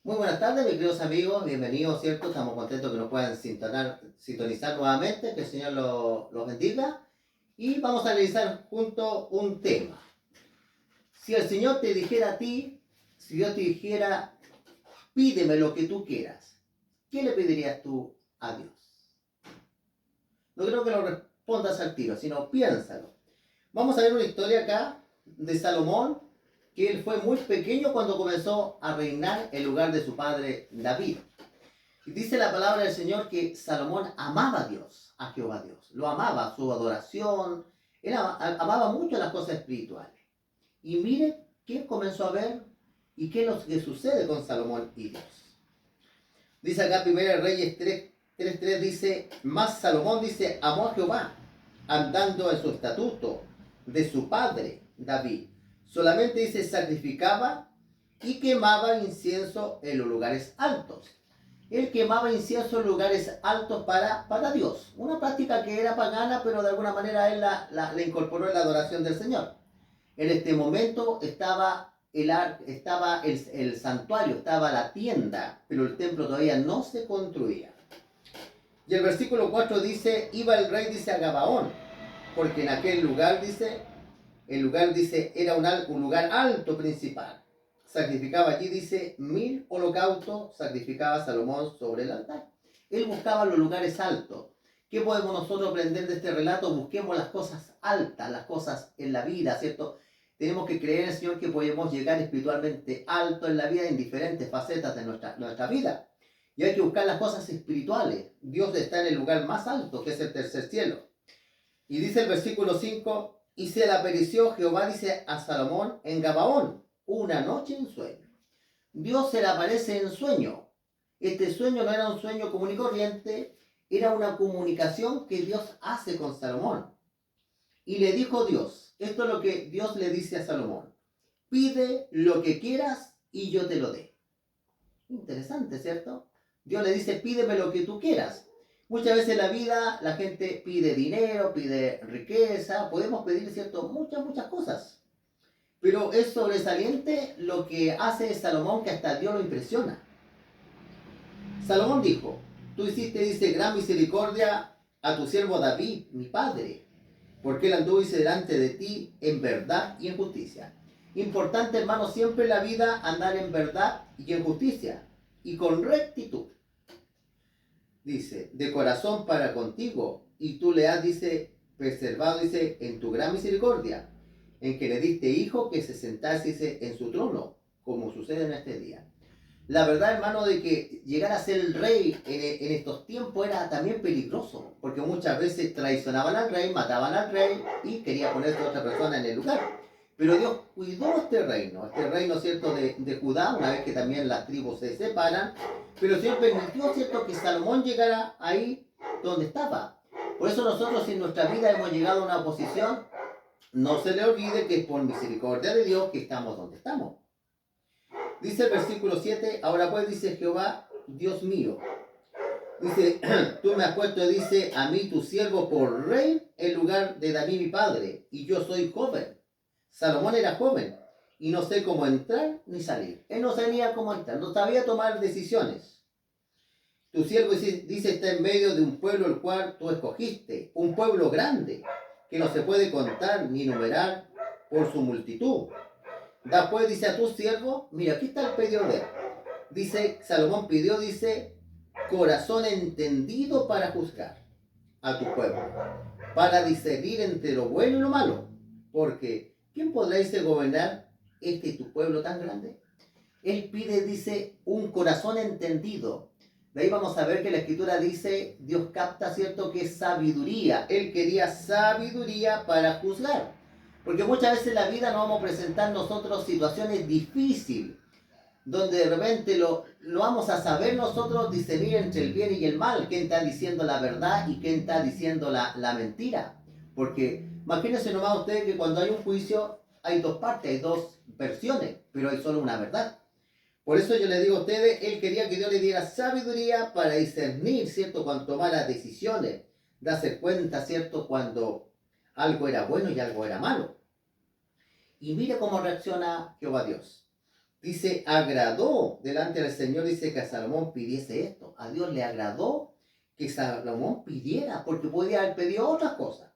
Muy buenas tardes, mis queridos amigos, bienvenidos, ¿cierto? Estamos contentos que nos puedan sintonizar nuevamente, que el Señor los bendiga. Y vamos a analizar juntos un tema. Si el Señor te dijera a ti, si Dios te dijera, pídeme lo que tú quieras, ¿qué le pedirías tú a Dios? No creo que lo respondas al tiro, sino piénsalo. Vamos a ver una historia acá de Salomón, que él fue muy pequeño cuando comenzó a reinar en lugar de su padre David. Y dice la palabra del Señor que Salomón amaba a Dios, a Jehová Dios. Lo amaba, su adoración. Él amaba mucho las cosas espirituales. Y mire qué comenzó a ver y qué es lo que sucede con Salomón y Dios. Dice acá 1 Reyes 3:3 dice, más Salomón dice, amó a Jehová, andando en su estatuto de su padre David. Solamente dice, sacrificaba y quemaba incienso en los lugares altos. Él quemaba incienso en lugares altos para Dios. Una práctica que era pagana, pero de alguna manera él la incorporó en la adoración del Señor. En este momento estaba el santuario, estaba la tienda, pero el templo todavía no se construía. Y el versículo 4 dice, iba el rey, dice, a Gabaón, porque en aquel lugar, dice, el lugar, dice, era un lugar alto principal. Sacrificaba allí, dice, 1000 holocaustos, sacrificaba Salomón sobre el altar. Él buscaba los lugares altos. ¿Qué podemos nosotros aprender de este relato? Busquemos las cosas altas, las cosas en la vida, ¿cierto? Tenemos que creer en el Señor que podemos llegar espiritualmente alto en la vida en diferentes facetas de nuestra vida. Y hay que buscar las cosas espirituales. Dios está en el lugar más alto, que es el tercer cielo. Y dice el versículo 5, y se le apareció Jehová, dice, a Salomón en Gabaón, una noche en sueño. Dios se le aparece en sueño. Este sueño no era un sueño común y corriente, era una comunicación que Dios hace con Salomón. Y le dijo Dios, esto es lo que Dios le dice a Salomón, pide lo que quieras y yo te lo dé. Interesante, ¿cierto? Dios le dice, pídeme lo que tú quieras. Muchas veces en la vida la gente pide dinero, pide riqueza, podemos pedir, ¿cierto? Muchas cosas. Pero es sobresaliente lo que hace Salomón, que hasta Dios lo impresiona. Salomón dijo, tú hiciste, dice, gran misericordia a tu siervo David, mi padre, porque él anduvo, dice, delante de ti en verdad y en justicia. Importante, hermano, siempre en la vida andar en verdad y en justicia y con rectitud. Dice, de corazón para contigo, y tú le has, dice, preservado, dice, en tu gran misericordia, en que le diste hijo que se sentase, dice, en su trono, como sucede en este día. La verdad, hermano, de que llegar a ser el rey en estos tiempos era también peligroso, porque muchas veces traicionaban al rey, mataban al rey y quería ponerse a otra persona en el lugar. Pero Dios cuidó este reino, ¿cierto?, de Judá, una vez que también las tribus se separan, pero el Señor permitió, ¿cierto?, que Salomón llegara ahí donde estaba. Por eso nosotros, si en nuestra vida hemos llegado a una posición, no se le olvide que es por misericordia de Dios que estamos donde estamos. Dice el versículo 7, ahora pues dice Jehová, Dios mío, dice, tú me has puesto, dice, a mí tu siervo por rey en lugar de David mi padre, y yo soy joven. Salomón era joven, y no sé cómo entrar ni salir. Él no sabía cómo entrar, no sabía tomar decisiones. Tu siervo, dice, está en medio de un pueblo el cual tú escogiste, un pueblo grande, que no se puede contar ni numerar por su multitud. Después dice a tu siervo, mira, aquí está el pedido de él. Dice, Salomón pidió, dice, corazón entendido para juzgar a tu pueblo, para discernir entre lo bueno y lo malo. Porque, ¿quién podrá, dice, gobernar este tu pueblo tan grande? Él pide, dice, un corazón entendido. De ahí vamos a ver que la escritura dice, Dios capta, ¿cierto?, que es sabiduría. Él quería sabiduría para juzgar. Porque muchas veces en la vida nos vamos a presentar nosotros situaciones difíciles, donde de repente lo vamos a saber nosotros discernir entre el bien y el mal, quién está diciendo la verdad y quién está diciendo la mentira. Porque imagínense nomás ustedes que cuando hay un juicio hay dos partes, hay dos versiones, pero hay solo una verdad. Por eso yo le digo a ustedes, él quería que Dios le diera sabiduría para discernir, ¿cierto?, cuando tomara decisiones, darse cuenta, ¿cierto?, cuando algo era bueno y algo era malo. Y mire cómo reacciona Jehová Dios. dice, agradó delante del Señor, dice que a Salomón pidiese esto. A Dios le agradó que Salomón pidiera, porque podía haber pedido otras cosas.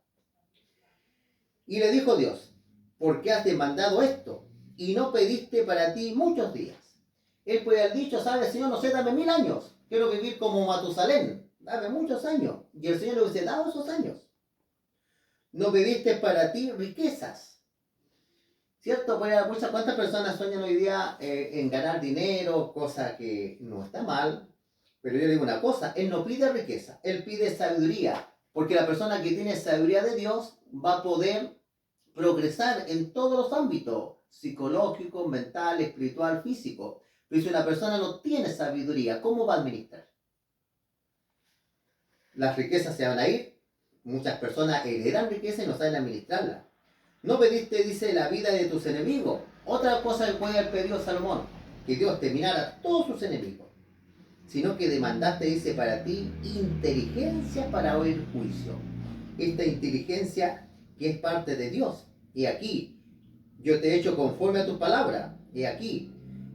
Y le dijo Dios, ¿por qué has demandado esto? Y no pediste para ti muchos días. Él puede haber dicho, ¿sabes, Señor? No sé, dame 1000 años. Quiero vivir como Matusalén. Dame muchos años. Y el Señor le hubiese dado esos años. No pediste para ti riquezas. ¿Cierto? ¿Cuántas personas sueñan hoy día en ganar dinero? Cosa que no está mal. Pero yo le digo una cosa, Él no pide riqueza, Él pide sabiduría. Porque la persona que tiene sabiduría de Dios va a poder progresar en todos los ámbitos, psicológico, mental, espiritual, físico. Pero si una persona no tiene sabiduría, ¿cómo va a administrar? Las riquezas se van a ir. Muchas personas heredan riqueza y no saben administrarla. No pediste, dice, la vida de tus enemigos. Otra cosa que puede haber pedido Salomón, que Dios terminara todos sus enemigos, sino que demandaste, dice, para ti inteligencia para oír juicio. Esta inteligencia que es parte de Dios. Y aquí, yo te he hecho conforme a tu palabra. Y aquí,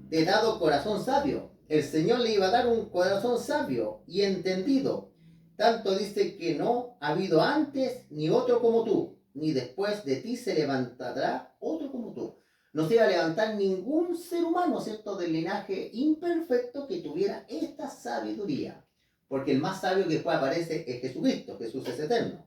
te he dado corazón sabio. El Señor le iba a dar un corazón sabio y entendido. Tanto dice que no ha habido antes ni otro como tú, ni después de ti se levantará otro como tú. No se iba a levantar ningún ser humano, ¿cierto?, del linaje imperfecto que tuviera esta sabiduría. Porque el más sabio que después aparece es Jesucristo, Jesús es eterno.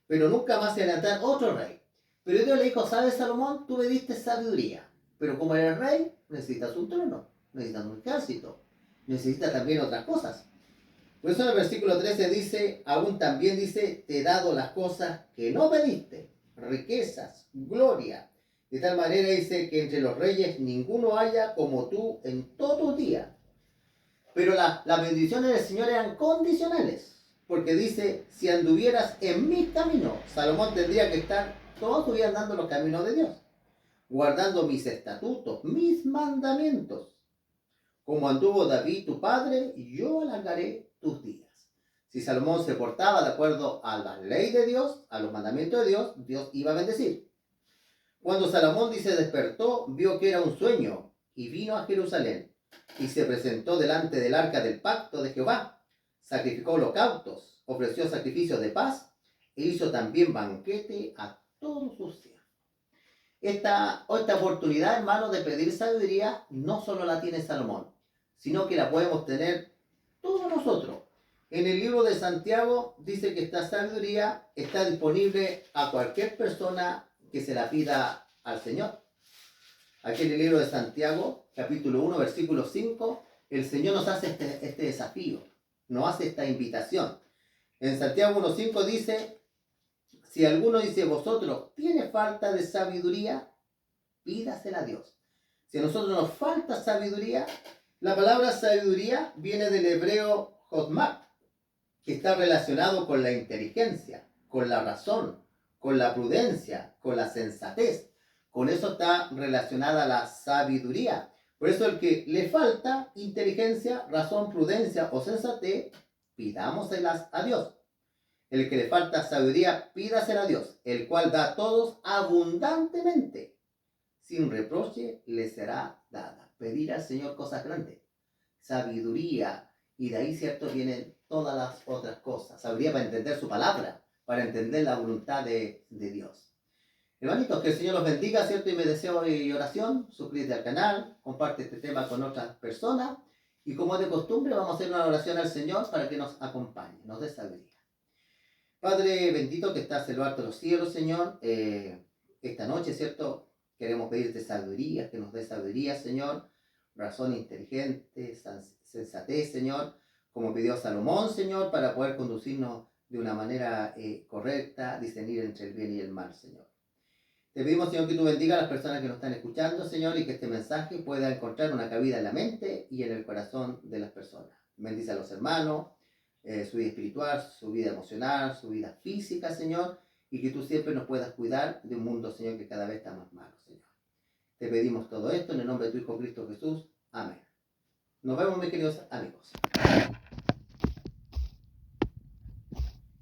Pero nunca más se va a levantar otro rey. Pero Dios le dijo, ¿sabes, Salomón? Tú me diste sabiduría. Pero como eres rey, necesitas un trono, necesitas un ejército, necesitas también otras cosas. Por eso en el versículo 13 dice, aún también dice, te he dado las cosas que no pediste, riquezas, gloria. De tal manera dice que entre los reyes ninguno haya como tú en todo tu día. Pero las bendiciones del Señor eran condicionales. Porque dice, si anduvieras en mi camino, Salomón tendría que estar todos los días andando los caminos de Dios, guardando mis estatutos, mis mandamientos. Como anduvo David tu padre, yo alargaré tus días. Si Salomón se portaba de acuerdo a la ley de Dios, a los mandamientos de Dios, Dios iba a bendecir. Cuando Salomón dice despertó, vio que era un sueño y vino a Jerusalén y se presentó delante del arca del pacto de Jehová. Sacrificó holocaustos, ofreció sacrificios de paz e hizo también banquete a todos sus siervos. Esta oportunidad, hermano, de pedir sabiduría no solo la tiene Salomón, sino que la podemos tener todos nosotros. En el libro de Santiago dice que esta sabiduría está disponible a cualquier persona que se la pida al Señor. Aquí en el libro de Santiago, capítulo 1, versículo 5, el Señor nos hace este desafío, nos hace esta invitación. En Santiago 1.5 dice, si alguno dice vosotros tiene falta de sabiduría, pídasela a Dios. Si a nosotros nos falta sabiduría, la palabra sabiduría viene del hebreo jotmak, que está relacionado con la inteligencia, con la razón, con la prudencia, con la sensatez. Con eso está relacionada la sabiduría. Por eso el que le falta inteligencia, razón, prudencia o sensatez, pidámoselas a Dios. El que le falta sabiduría, pídasela a Dios, el cual da a todos abundantemente. Sin reproche le será dada. Pedir al Señor cosas grandes, sabiduría, y de ahí, ¿cierto?, vienen todas las otras cosas. Sabiduría para entender su palabra, para entender la voluntad de Dios. Hermanitos, que el Señor los bendiga, ¿cierto? Y me deseo y oración, suscríbete al canal, comparte este tema con otras personas, y como de costumbre vamos a hacer una oración al Señor para que nos acompañe, nos dé sabiduría. Padre bendito que estás en lo alto de los cielos, Señor, esta noche, ¿cierto?, queremos pedirte sabiduría, que nos dé sabiduría, Señor, razón inteligente, sensatez, Señor, como pidió Salomón, Señor, para poder conducirnos de una manera correcta, discernir entre el bien y el mal, Señor. Te pedimos, Señor, que tú bendiga a las personas que nos están escuchando, Señor, y que este mensaje pueda encontrar una cabida en la mente y en el corazón de las personas. Bendice a los hermanos, su vida espiritual, su vida emocional, su vida física, Señor, y que tú siempre nos puedas cuidar de un mundo, Señor, que cada vez está más malo, Señor. Te pedimos todo esto en el nombre de tu Hijo Cristo Jesús. Amén. Nos vemos, mis queridos amigos.